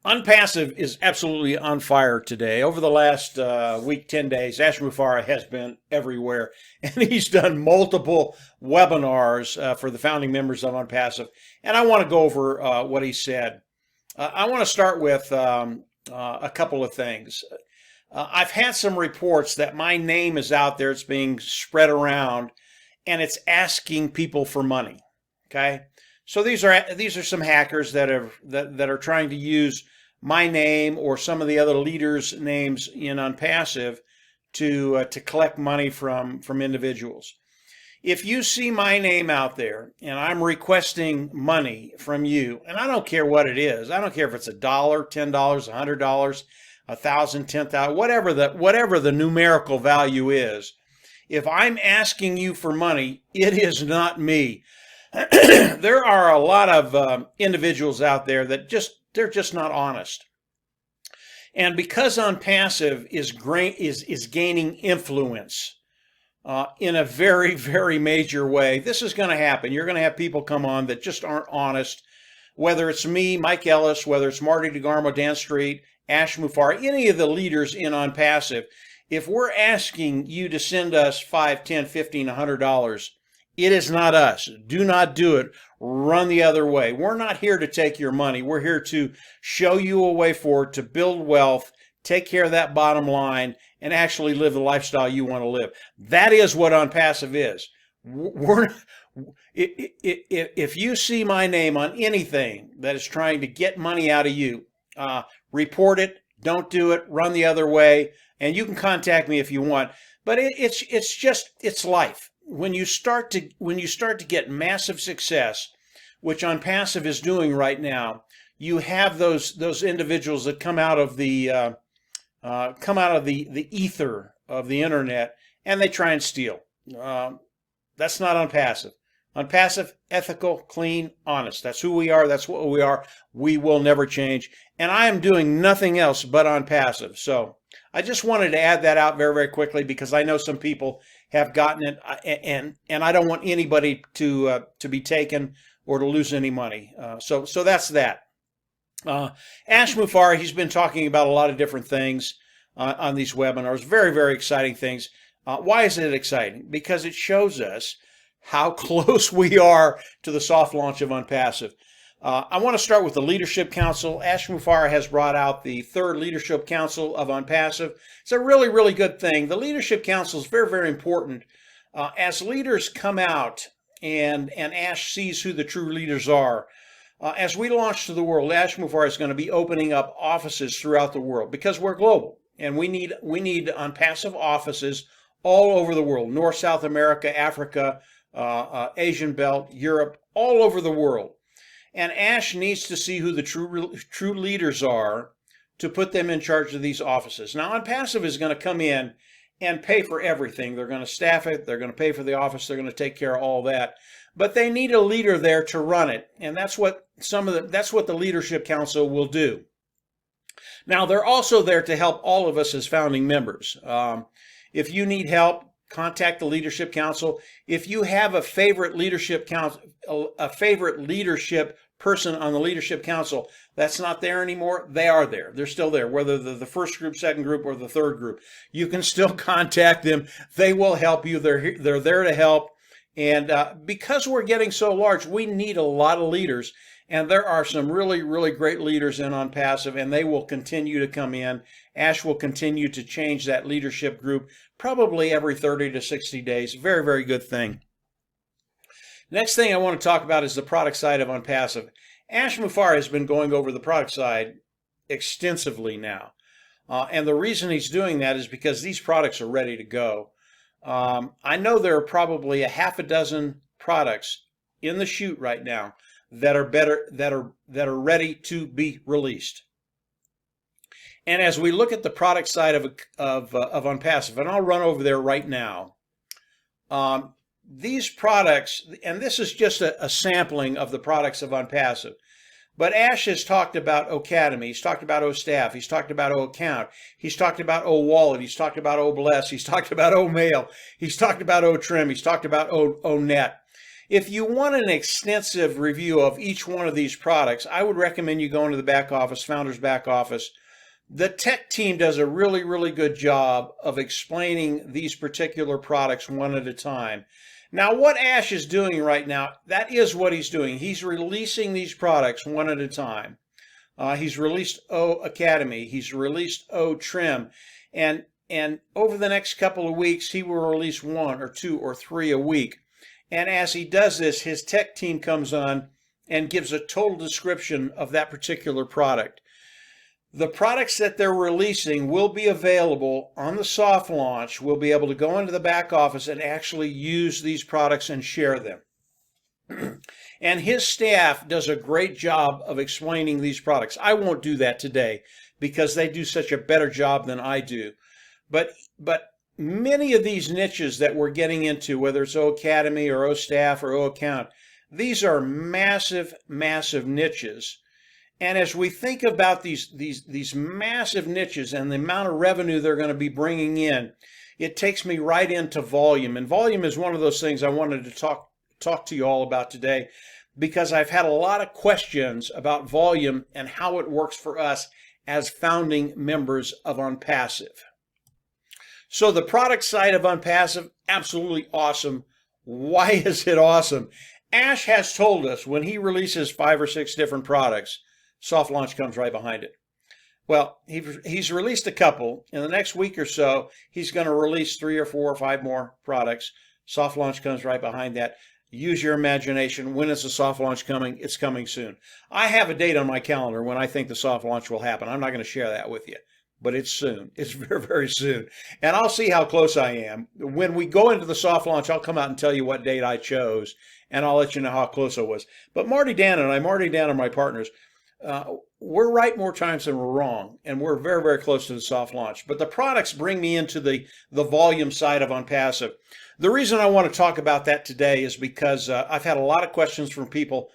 Onpassive is absolutely on fire today. Over the last week, 10 days, Ash Mufareh has been everywhere. And he's done multiple webinars for the founding members of Onpassive. And I want to go over what he said. I want to start with a couple of things. I've had some reports that my name is out there. It's being spread around, and it's asking people for money. Okay, so these are some hackers that are trying to use my name or some of the other leaders' names in Onpassive to collect money from individuals. If you see my name out there and I'm requesting money from you, and I don't care what it is, I don't care if it's $1, $10, $100, 1,000, 10,000, whatever the numerical value is, if I'm asking you for money, it is not me. There are a lot of individuals out there that they're just not honest. And because Onpassive is gaining influence in a very, very major way, this is going to happen. You're going to have people come on that just aren't honest, whether it's me, Mike Ellis, whether it's Marty DeGarmo, Dan Street, Ash Mufareh, any of the leaders in Onpassive. If we're asking you to send us $5, $10, $15, $100, it is not us. Do not do it. Run the other way. We're not here to take your money. We're here to show you a way forward to build wealth, take care of that bottom line, and actually live the lifestyle you want to live. That is what Onpassive is. If you see my name on anything that is trying to get money out of you, report it. Don't do it. Run the other way. And you can contact me if you want. But it's life. When you start to get massive success, which Onpassive is doing right now, you have those individuals that come out of the ether of the internet, and they try and steal. That's not Onpassive. Onpassive, ethical, clean, honest. That's who we are. That's what we are. We will never change. And I am doing nothing else but Onpassive. So I just wanted to add that out very, very quickly because I know some people have gotten it, and I don't want anybody to be taken or to lose any money. So that's that. Ash Mufareh, he's been talking about a lot of different things on these webinars. Very, very exciting things. Why is it exciting? Because it shows us how close we are to the soft launch of Onpassive. I want to start with the Leadership Council. Ash Mufareh has brought out the third Leadership Council of Onpassive. It's a really, really good thing. The Leadership Council is very, very important. As leaders come out and Ash sees who the true leaders are, as we launch to the world, Ash Mufareh is going to be opening up offices throughout the world because we're global. And we need Onpassive offices all over the world, North, South America, Africa, Asian Belt, Europe, all over the world. And Ash needs to see who the true leaders are to put them in charge of these offices. Now, Onpassive is going to come in and pay for everything. They're going to staff it. They're going to pay for the office. They're going to take care of all that. But they need a leader there to run it. And that's what the Leadership Council will do. Now, they're also there to help all of us as founding members. If you need help, contact the Leadership Council. If you have a favorite leadership person on the Leadership Council that's not there anymore, they are there. They're still there, whether they're the first group, second group, or the third group. You can still contact them. They will help you. They're there to help. And because we're getting so large, we need a lot of leaders. And there are some really, really great leaders in Onpassive, and they will continue to come in. Ash will continue to change that leadership group probably every 30 to 60 days. Very, very good thing. Next thing I want to talk about is the product side of Onpassive. Ash Mufareh has been going over the product side extensively now. And the reason he's doing that is because these products are ready to go. I know there are probably a half a dozen products in the chute right now that are ready to be released. And as we look at the product side of Onpassive, and I'll run over there right now, these products, and this is just a sampling of the products of Onpassive, but Ash has talked about O'Academy, he's talked about O'Staff, he's talked about O'Account, he's talked about O'Wallet, he's talked about O'Bless, he's talked about O'Mail, he's talked about O'Trim, he's talked about O'Net. If you want an extensive review of each one of these products, I would recommend you go into the back office, Founder's back office. The tech team does a really, really good job of explaining these particular products one at a time. Now, what Ash is doing right now, that is what he's doing. He's releasing these products one at a time. He's released O Academy. He's released O Trim. And over the next couple of weeks, he will release 1 or 2 or 3 a week. And as he does this, his tech team comes on and gives a total description of that particular product. The products that they're releasing will be available on the soft launch. We'll be able to go into the back office and actually use these products and share them. And his staff does a great job of explaining these products. I won't do that today because they do such a better job than I do. But many of these niches that we're getting into, whether it's O Academy or O Staff or O Account, these are massive, massive niches. And as we think about these massive niches and the amount of revenue they're going to be bringing in, it takes me right into Valume. And Valume is one of those things I wanted to talk to you all about today, because I've had a lot of questions about Valume and how it works for us as founding members of Onpassive. So the product side of Onpassive, absolutely awesome. Why is it awesome? Ash has told us when he releases 5 or 6 different products, soft launch comes right behind it. Well, he's released a couple. In the next week or so, he's going to release 3 or 4 or 5 more products. Soft launch comes right behind that. Use your imagination. When is the soft launch coming? It's coming soon. I have a date on my calendar when I think the soft launch will happen. I'm not going to share that with you, but it's soon. It's very, very soon. And I'll see how close I am. When we go into the soft launch, I'll come out and tell you what date I chose, and I'll let you know how close I was. But Marty Dan and my partners, we're right more times than we're wrong, and we're very, very close to the soft launch. But the products bring me into the Valume side of Onpassive. The reason I want to talk about that today is because I've had a lot of questions from people.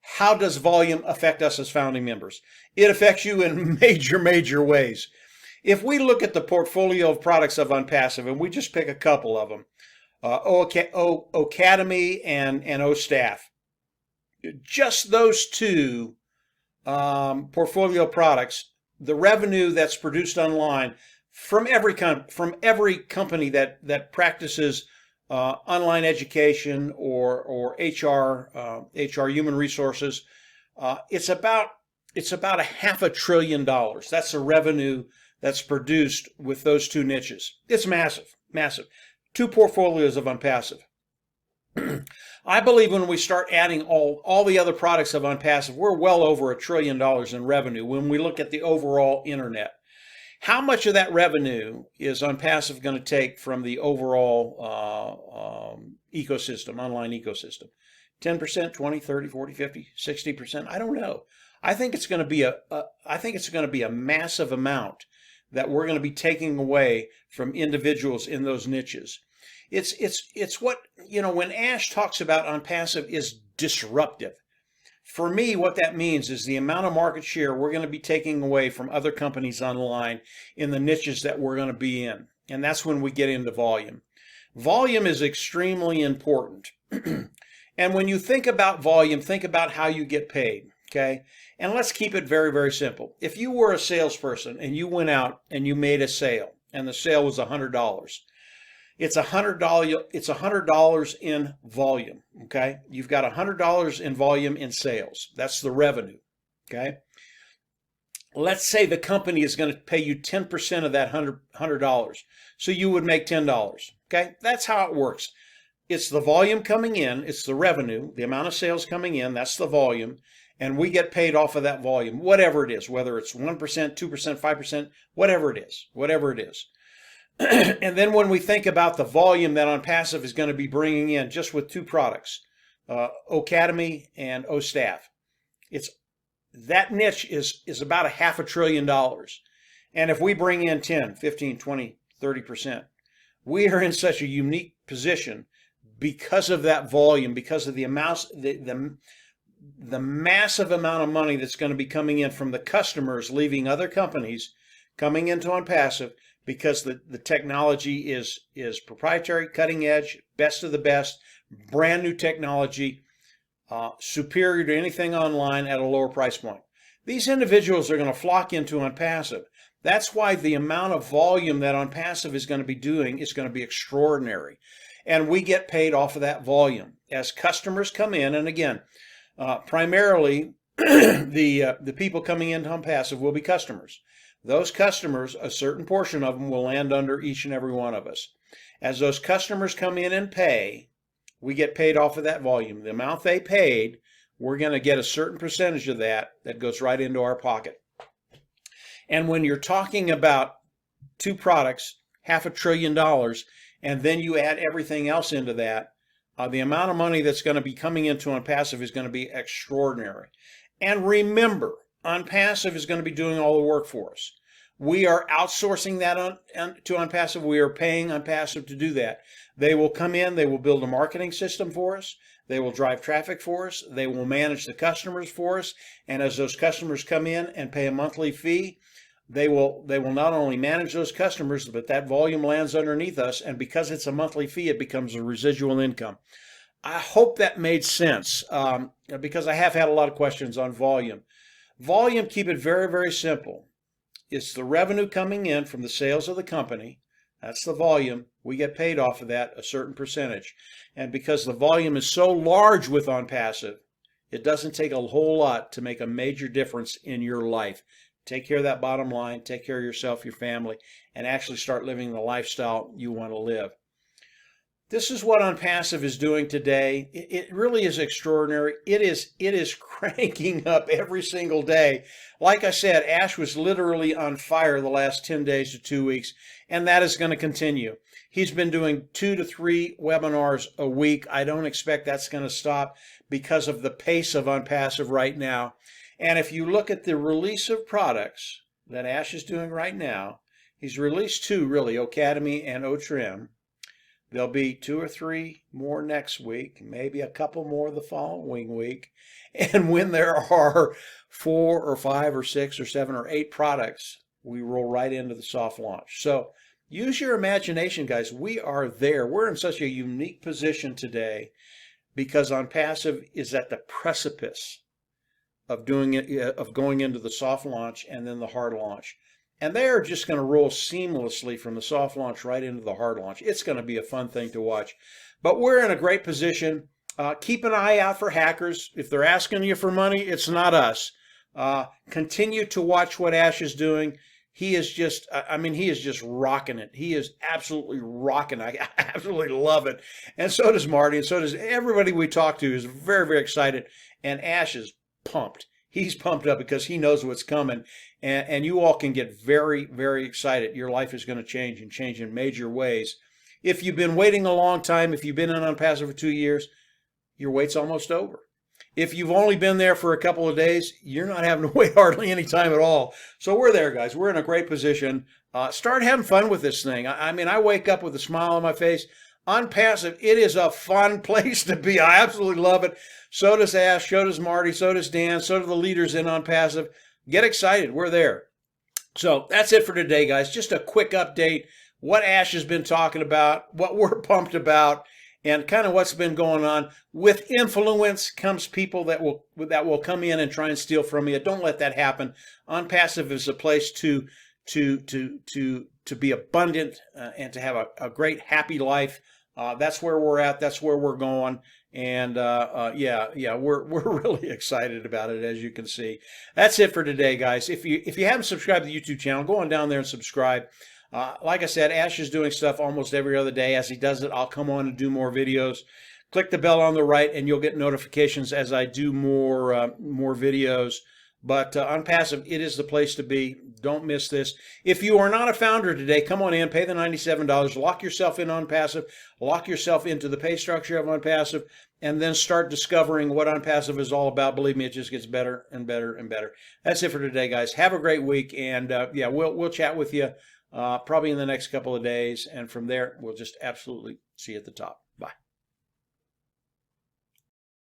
How does Valume affect us as founding members? It affects you in major, major ways. If we look at the portfolio of products of Onpassive, and we just pick a couple of them, O Academy and O Staff, just those two portfolio products, the revenue that's produced online from every company that practices online education or HR human resources, it's about $500 billion. That's the revenue that's produced with those two niches. It's massive, massive. 2 portfolios of Onpassive. I believe when we start adding all the other products of Onpassive, we're well over $1 trillion in revenue when we look at the overall internet. How much of that revenue is Onpassive going to take from the overall ecosystem, online ecosystem? 10%, 20, 30, 40, 50, 60%? I don't know. I think it's going to be a massive amount that we're going to be taking away from individuals in those niches. It's what, when Ash talks about Onpassive is disruptive. For me, what that means is the amount of market share we're going to be taking away from other companies online in the niches that we're going to be in. And that's when we get into Valume. Valume is extremely important. And when you think about Valume, think about how you get paid, okay? And let's keep it very, very simple. If you were a salesperson and you went out and you made a sale, and the sale was $100, it's $100 in volume, okay? You've got $100 in volume in sales. That's the revenue, okay? Let's say the company is going to pay you 10% of that $100. So you would make $10, okay? That's how it works. It's the volume coming in. It's the revenue, the amount of sales coming in. That's the volume. And we get paid off of that volume, whatever it is, whether it's 1%, 2%, 5%, whatever it is. And then when we think about the volume that Onpassive is going to be bringing in just with 2 products, Academy and O Staff, that niche is about $500 billion. And if we bring in 10, 15, 20, 30%, we are in such a unique position because of that volume, because of the amounts, the massive amount of money that's going to be coming in from the customers leaving other companies, coming into Onpassive, because the technology is proprietary, cutting edge, best of the best. brand new technology, superior to anything online at a lower price point. These individuals are going to flock into Onpassive. That's why the amount of volume that Onpassive is going to be doing is going to be extraordinary. And we get paid off of that volume. As customers come in, and again, primarily the people coming into Onpassive will be customers. Those customers, a certain portion of them will land under each and every one of us. As those customers come in and pay, we get paid off of that volume. The amount they paid, we're going to get a certain percentage of that goes right into our pocket. And when you're talking about two products, $500 billion, and then you add everything else into that, the amount of money that's going to be coming into Onpassive is going to be extraordinary. And remember, Onpassive is going to be doing all the work for us. We are outsourcing that to Onpassive. We are paying Onpassive to do that. They will come in, they will build a marketing system for us, they will drive traffic for us, they will manage the customers for us, and as those customers come in and pay a monthly fee, they will not only manage those customers, but that volume lands underneath us, and because it's a monthly fee, it becomes a residual income. I hope that made sense, because I have had a lot of questions on volume. Volume, keep it very, very simple. It's the revenue coming in from the sales of the company. That's the volume. We get paid off of that, a certain percentage. And because the volume is so large with Onpassive, it doesn't take a whole lot to make a major difference in your life. Take care of that bottom line, take care of yourself, your family, and actually start living the lifestyle you want to live. This is what Onpassive is doing today. It really is extraordinary. It is cranking up every single day. Like I said, Ash was literally on fire the last 10 days to 2 weeks, and that is going to continue. He's been doing 2 to 3 webinars a week. I don't expect that's going to stop because of the pace of Onpassive right now. And if you look at the release of products that Ash is doing right now, he's released 2 really, Academy and O-Trim. There'll be 2 or 3 more next week, maybe a couple more the following week. And when there are 4 or 5 or 6 or 7 or 8 products, we roll right into the soft launch. So use your imagination, guys. We are there. We're in such a unique position today because Onpassive is at the precipice of going into the soft launch and then the hard launch. And they're just going to roll seamlessly from the soft launch right into the hard launch. It's going to be a fun thing to watch. But we're in a great position. Keep an eye out for hackers. If they're asking you for money, it's not us. Continue to watch what Ash is doing. He is just, he is just rocking it. He is absolutely rocking it. I absolutely love it. And so does Marty, and so does everybody we talk to is very, very excited. And Ash is pumped. He's pumped up because he knows what's coming. And you all can get very, very excited. Your life is going to change and change in major ways. If you've been waiting a long time, if you've been in Onpassive for 2 years, your wait's almost over. If you've only been there for a couple of days, you're not having to wait hardly any time at all. So we're there, guys. We're in a great position. Start having fun with this thing. I wake up with a smile on my face. Onpassive, it is a fun place to be. I absolutely love it. So does Ash, so does Marty, so does Dan, so do the leaders in Onpassive. Get excited. We're there. So that's it for today, guys. Just a quick update. What Ash has been talking about, what we're pumped about, and kind of what's been going on. With influence comes people that will come in and try and steal from you. Don't let that happen. Onpassive is a place to be abundant and to have a great, happy life. That's where we're at. That's where we're going. And we're really excited about it, as you can see. That's it for today, guys. If you haven't subscribed to the YouTube channel, go on down there and subscribe. Like I said, Ash is doing stuff almost every other day. As he does it, I'll come on and do more videos. Click the bell on the right, and you'll get notifications as I do more videos. But Onpassive, it is the place to be. Don't miss this. If you are not a founder today, come on in, pay the $97, lock yourself in Onpassive, lock yourself into the pay structure of Onpassive, and then start discovering what Onpassive is all about. Believe me, it just gets better and better and better. That's it for today, guys. Have a great week, and we'll chat with you probably in the next couple of days, and from there, we'll just absolutely see you at the top.